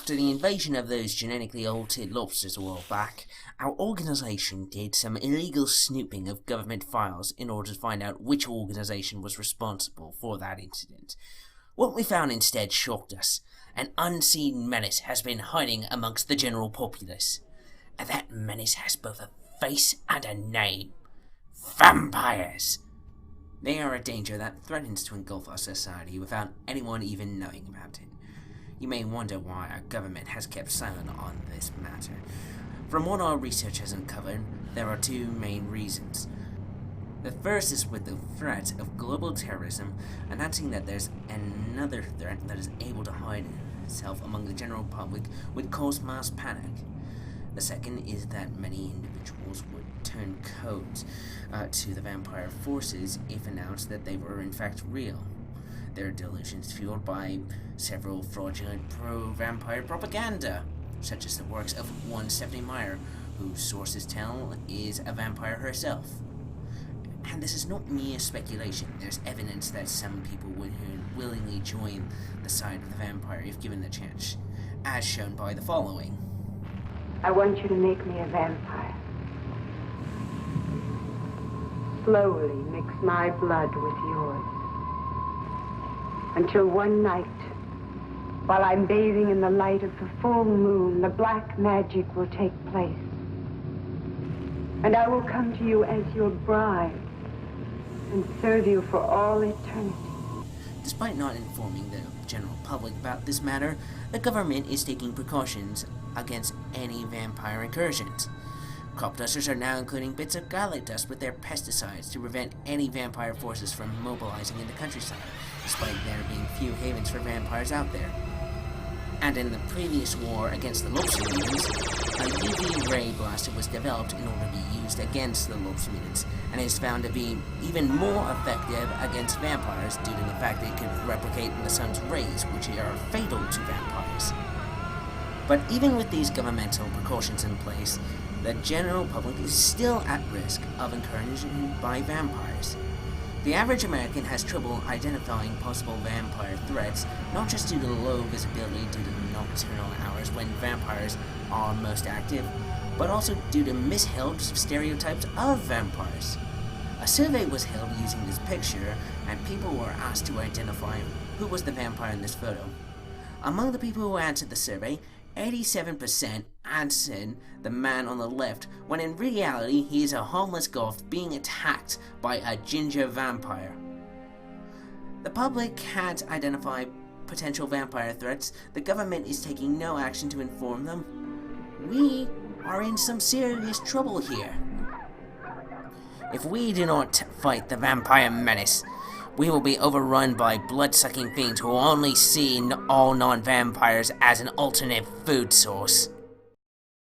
After the invasion of those genetically altered lobsters a while back, our organisation did some illegal snooping of government files in order to find out which organisation was responsible for that incident. What we found instead shocked us. An unseen menace has been hiding amongst the general populace. And that menace has both a face and a name. Vampires! They are a danger that threatens to engulf our society without anyone even knowing about it. You may wonder why our government has kept silent on this matter. From what our research has uncovered, there are two main reasons. The first is with the threat of global terrorism, announcing that there's another threat that is able to hide itself among the general public would cause mass panic. The second is that many individuals would turn coat to the vampire forces if announced that they were in fact real. Their delusions fueled by several fraudulent pro-vampire propaganda, such as the works of one Stephanie Meyer, whose sources tell is a vampire herself. And this is not mere speculation. There's evidence that some people would willingly join the side of the vampire if given the chance, as shown by the following. I want you to make me a vampire. Slowly mix my blood with yours. Until one night, while I'm bathing in the light of the full moon, the black magic will take place. And I will come to you as your bride and serve you for all eternity. Despite not informing the general public about this matter, the government is taking precautions against any vampire incursions. Crop dusters are now including bits of garlic dust with their pesticides to prevent any vampire forces from mobilizing in the countryside, despite there being few havens for vampires out there. And in the previous war against the lobster mutants, a UV ray blaster was developed in order to be used against the lobster mutants, and is found to be even more effective against vampires due to the fact that it could replicate in the sun's rays, which are fatal to vampires. But even with these governmental precautions in place, the general public is still at risk of incursion by vampires. The average American has trouble identifying possible vampire threats, not just due to low visibility due to the nocturnal hours when vampires are most active, but also due to misheld stereotypes of vampires. A survey was held using this picture, and people were asked to identify who was the vampire in this photo. Among the people who answered the survey, 87% answered the man on the left, when in reality he is a homeless goth being attacked by a ginger vampire. The public can't identify potential vampire threats. The government is taking no action to inform them. We are in some serious trouble here. If we do not fight the vampire menace, we will be overrun by blood-sucking fiends who only see all non-vampires as an alternate food source.